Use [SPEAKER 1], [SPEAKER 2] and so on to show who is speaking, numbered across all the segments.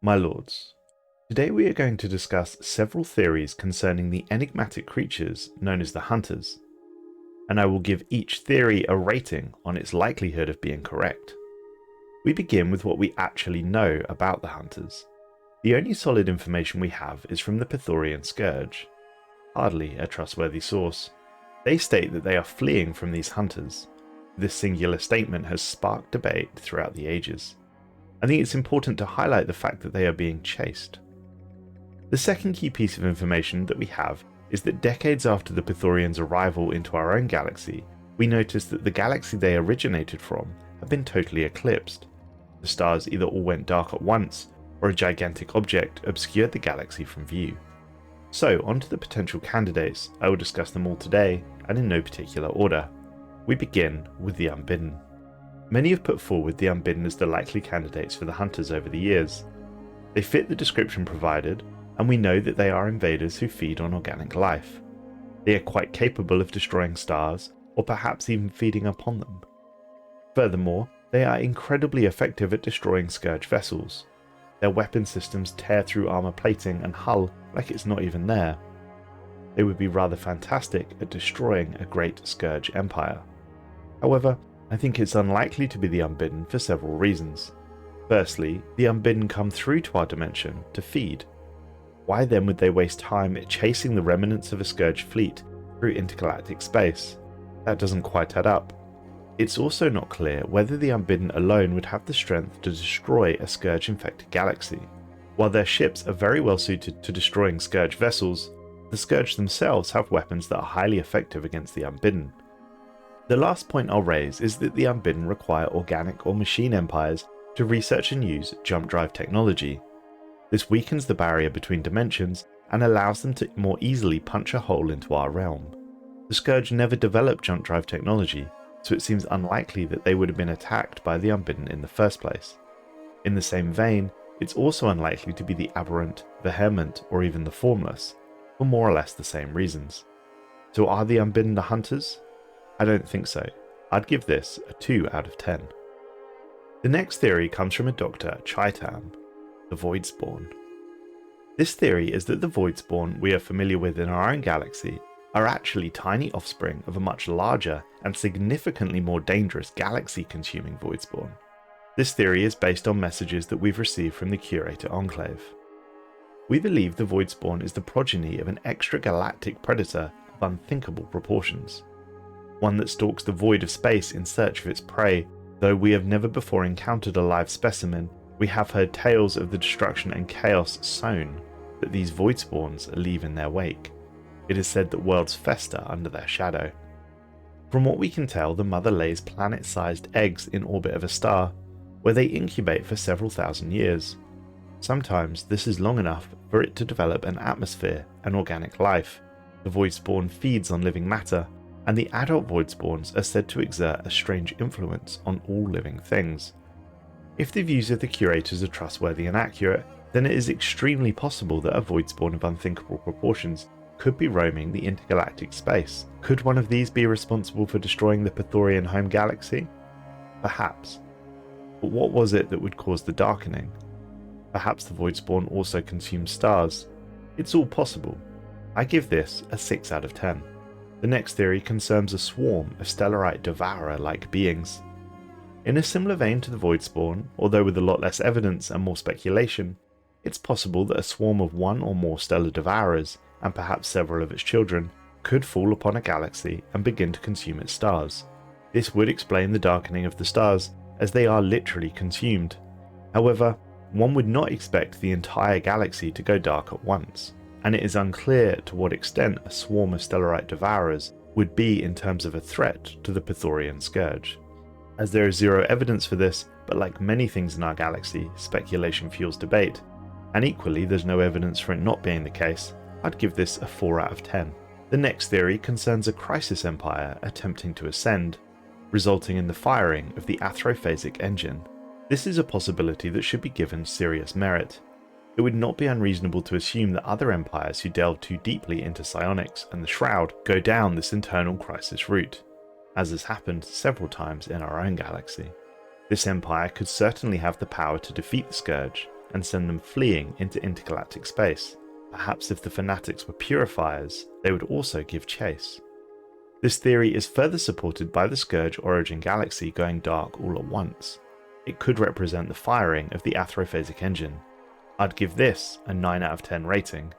[SPEAKER 1] My lords, today we are going to discuss several theories concerning the enigmatic creatures known as the Hunters, and I will give each theory a rating on its likelihood of being correct. We begin with what we actually know about the Hunters. The only solid information we have is from the Pythorian Scourge, hardly a trustworthy source. They state that they are fleeing from these Hunters. This singular statement has sparked debate throughout the ages. I think it's important to highlight the fact that they are being chased. The second key piece of information that we have is that decades after the Pythorians' arrival into our own galaxy, we noticed that the galaxy they originated from had been totally eclipsed. The stars either all went dark at once, or a gigantic object obscured the galaxy from view. So, on to the potential candidates. I will discuss them all today, and in no particular order. We begin with the Unbidden. Many have put forward the Unbidden as the likely candidates for the Hunters over the years. They fit the description provided, and we know that they are invaders who feed on organic life. They are quite capable of destroying stars, or perhaps even feeding upon them. Furthermore, they are incredibly effective at destroying Scourge vessels. Their weapon systems tear through armor plating and hull like it's not even there. They would be rather fantastic at destroying a great Scourge empire. However, I think it's unlikely to be the Unbidden for several reasons. Firstly, the Unbidden come through to our dimension to feed. Why then would they waste time chasing the remnants of a Scourge fleet through intergalactic space? That doesn't quite add up. It's also not clear whether the Unbidden alone would have the strength to destroy a Scourge-infected galaxy. While their ships are very well suited to destroying Scourge vessels, the Scourge themselves have weapons that are highly effective against the Unbidden. The last point I'll raise is that the Unbidden require organic or machine empires to research and use jump drive technology. This weakens the barrier between dimensions and allows them to more easily punch a hole into our realm. The Scourge never developed jump drive technology, so it seems unlikely that they would have been attacked by the Unbidden in the first place. In the same vein, it's also unlikely to be the aberrant, vehement, or even the formless, for more or less the same reasons. So are the Unbidden the Hunters? I don't think so. I'd give this a 2 out of 10. The next theory comes from a Dr. Chaitam, the Voidspawn. This theory is that the Voidspawn we are familiar with in our own galaxy are actually tiny offspring of a much larger and significantly more dangerous galaxy-consuming Voidspawn. This theory is based on messages that we've received from the Curator Enclave. We believe the Voidspawn is the progeny of an extragalactic predator of unthinkable proportions. One that stalks the void of space in search of its prey. Though we have never before encountered a live specimen, we have heard tales of the destruction and chaos sown that these Voidspawns leave in their wake. It is said that worlds fester under their shadow. From what we can tell, the mother lays planet-sized eggs in orbit of a star, where they incubate for several thousand years. Sometimes this is long enough for it to develop an atmosphere and organic life. The Voidspawn feeds on living matter, and the adult Voidspawns are said to exert a strange influence on all living things. If the views of the Curators are trustworthy and accurate, then it is extremely possible that a Voidspawn of unthinkable proportions could be roaming the intergalactic space. Could one of these be responsible for destroying the Pythorian home galaxy? Perhaps. But what was it that would cause the darkening? Perhaps the Voidspawn also consumes stars. It's all possible. I give this a 6 out of 10. The next theory concerns a swarm of Stellarite Devourer-like beings. In a similar vein to the Voidspawn, although with a lot less evidence and more speculation, it's possible that a swarm of one or more stellar Devourers, and perhaps several of its children, could fall upon a galaxy and begin to consume its stars. This would explain the darkening of the stars, as they are literally consumed. However, one would not expect the entire galaxy to go dark at once, and it is unclear to what extent a swarm of Stellarite Devourers would be in terms of a threat to the Pythorian Scourge. As there is zero evidence for this, but like many things in our galaxy, speculation fuels debate, and equally there's no evidence for it not being the case, I'd give this a 4 out of 10. The next theory concerns a crisis empire attempting to ascend, resulting in the firing of the athrophasic engine. This is a possibility that should be given serious merit. It would not be unreasonable to assume that other empires who delve too deeply into psionics and the Shroud go down this internal crisis route, as has happened several times in our own galaxy. This empire could certainly have the power to defeat the Scourge, and send them fleeing into intergalactic space. Perhaps if the fanatics were purifiers, they would also give chase. This theory is further supported by the Scourge origin galaxy going dark all at once. It could represent the firing of the athrophasic engine. I'd give this a 9 out of 10 rating.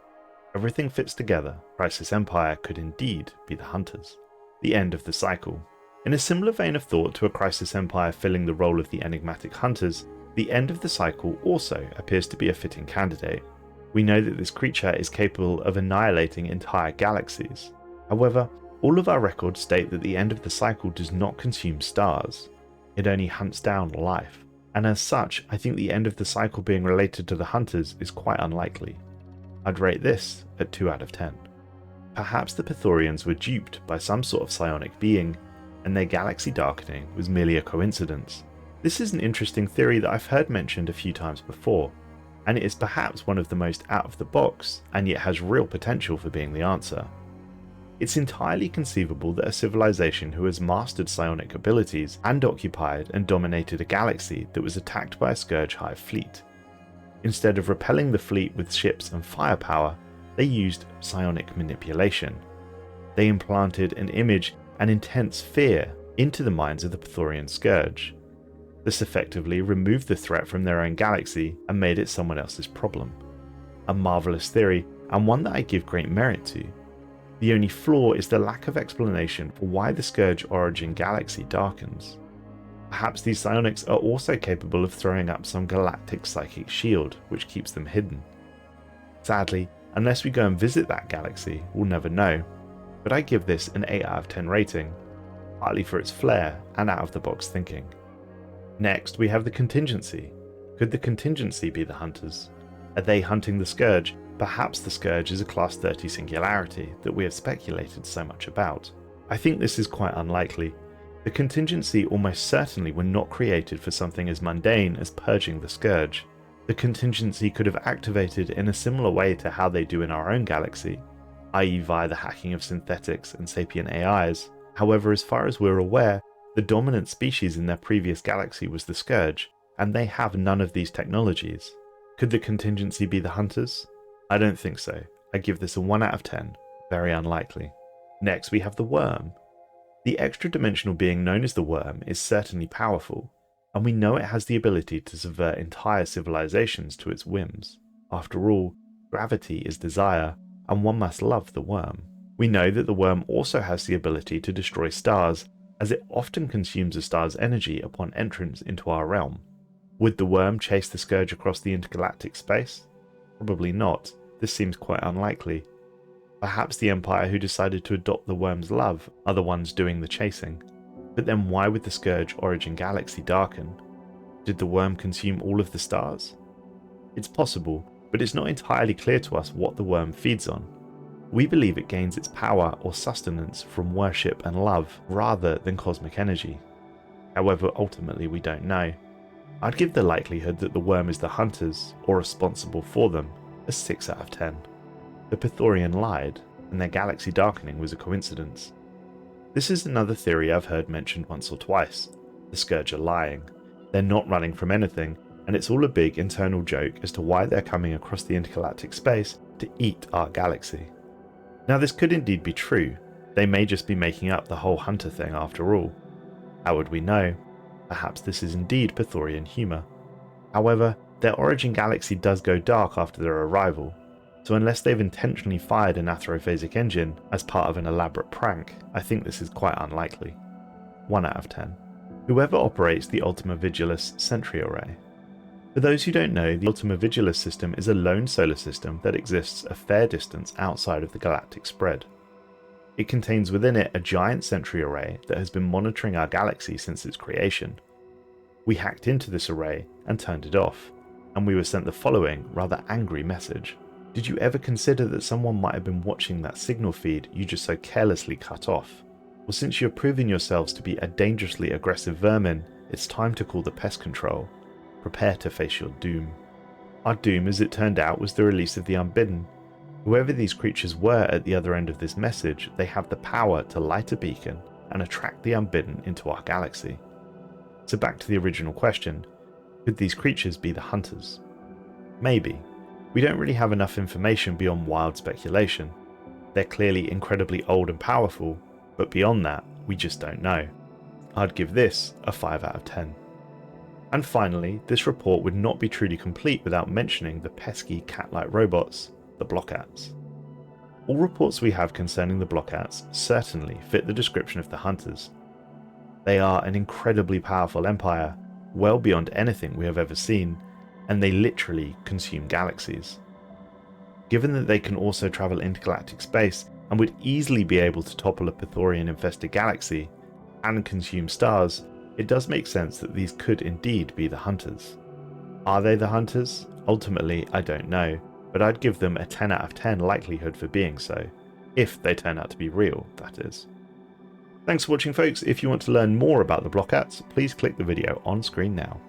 [SPEAKER 1] Everything fits together. Crisis Empire could indeed be the Hunters. The end of the cycle. In a similar vein of thought to a Crisis Empire filling the role of the enigmatic Hunters, the end of the cycle also appears to be a fitting candidate. We know that this creature is capable of annihilating entire galaxies. However, all of our records state that the end of the cycle does not consume stars. It only hunts down life, and as such, I think the end of the cycle being related to the Hunters is quite unlikely. I'd rate this at 2 out of 10. Perhaps the Pythorians were duped by some sort of psionic being, and their galaxy darkening was merely a coincidence. This is an interesting theory that I've heard mentioned a few times before, and it is perhaps one of the most out of the box, and yet has real potential for being the answer. It's entirely conceivable that a civilization who has mastered psionic abilities and occupied and dominated a galaxy that was attacked by a Scourge Hive fleet. Instead of repelling the fleet with ships and firepower, they used psionic manipulation. They implanted an image and intense fear into the minds of the Pythorian Scourge. This effectively removed the threat from their own galaxy and made it someone else's problem. A marvellous theory, and one that I give great merit to. The only flaw is the lack of explanation for why the Scourge origin galaxy darkens. Perhaps these psionics are also capable of throwing up some galactic psychic shield, which keeps them hidden. Sadly, unless we go and visit that galaxy, we'll never know, but I give this an 8 out of 10 rating, partly for its flair and out-of-the-box thinking. Next, we have the Contingency. Could the Contingency be the Hunters? Are they hunting the Scourge? Perhaps the Scourge is a Class 30 singularity that we have speculated so much about. I think this is quite unlikely. The Contingency almost certainly were not created for something as mundane as purging the Scourge. The Contingency could have activated in a similar way to how they do in our own galaxy, i.e. via the hacking of synthetics and sapient AIs. However, as far as we're aware, the dominant species in their previous galaxy was the Scourge, and they have none of these technologies. Could the Contingency be the Hunters? I don't think so. I give this a 1 out of 10. Very unlikely. Next, we have the Worm. The extra-dimensional being known as the Worm is certainly powerful, and we know it has the ability to subvert entire civilizations to its whims. After all, gravity is desire, and one must love the Worm. We know that the Worm also has the ability to destroy stars, as it often consumes a star's energy upon entrance into our realm. Would the Worm chase the Scourge across the intergalactic space? Probably not. This seems quite unlikely. Perhaps the Empire who decided to adopt the Worm's love are the ones doing the chasing. But then why would the Scourge origin galaxy darken? Did the Worm consume all of the stars? It's possible, but it's not entirely clear to us what the Worm feeds on. We believe it gains its power or sustenance from worship and love rather than cosmic energy. However, ultimately we don't know. I'd give the likelihood that the Worm is the Hunters, or responsible for them, a 6 out of 10. The Pythorian lied, and their galaxy darkening was a coincidence. This is another theory I've heard mentioned once or twice. The Scourge are lying. They're not running from anything, and it's all a big internal joke as to why they're coming across the intergalactic space to eat our galaxy. Now this could indeed be true. They may just be making up the whole Hunter thing after all. How would we know? Perhaps this is indeed Pythorian humour. However, their origin galaxy does go dark after their arrival, so unless they've intentionally fired an athrophasic engine as part of an elaborate prank, I think this is quite unlikely. 1 out of 10. Whoever operates the Ultima Vigilis Sentry Array. For those who don't know, the Ultima Vigilis system is a lone solar system that exists a fair distance outside of the galactic spread. It contains within it a giant sentry array that has been monitoring our galaxy since its creation. We hacked into this array and turned it off, and we were sent the following rather angry message. Did you ever consider that someone might have been watching that signal feed you just so carelessly cut off? Well, since you're proving yourselves to be a dangerously aggressive vermin, it's time to call the pest control. Prepare to face your doom. Our doom, as it turned out, was the release of the Unbidden. Whoever these creatures were at the other end of this message, they have the power to light a beacon and attract the Unbidden into our galaxy. So back to the original question, could these creatures be the Hunters? Maybe. We don't really have enough information beyond wild speculation. They're clearly incredibly old and powerful, but beyond that, we just don't know. I'd give this a 5 out of 10. And finally, this report would not be truly complete without mentioning the pesky cat-like robots, the Blokkats. All reports we have concerning the Blokkats certainly fit the description of the Hunters. They are an incredibly powerful empire, well beyond anything we have ever seen, and they literally consume galaxies. Given that they can also travel intergalactic space and would easily be able to topple a Pythorian-infested galaxy and consume stars, it does make sense that these could indeed be the Hunters. Are they the Hunters? Ultimately, I don't know, but I'd give them a 10 out of 10 likelihood for being so, if they turn out to be real, that is. Thanks for watching folks. If you want to learn more about the Blokkats, please click the video on screen now.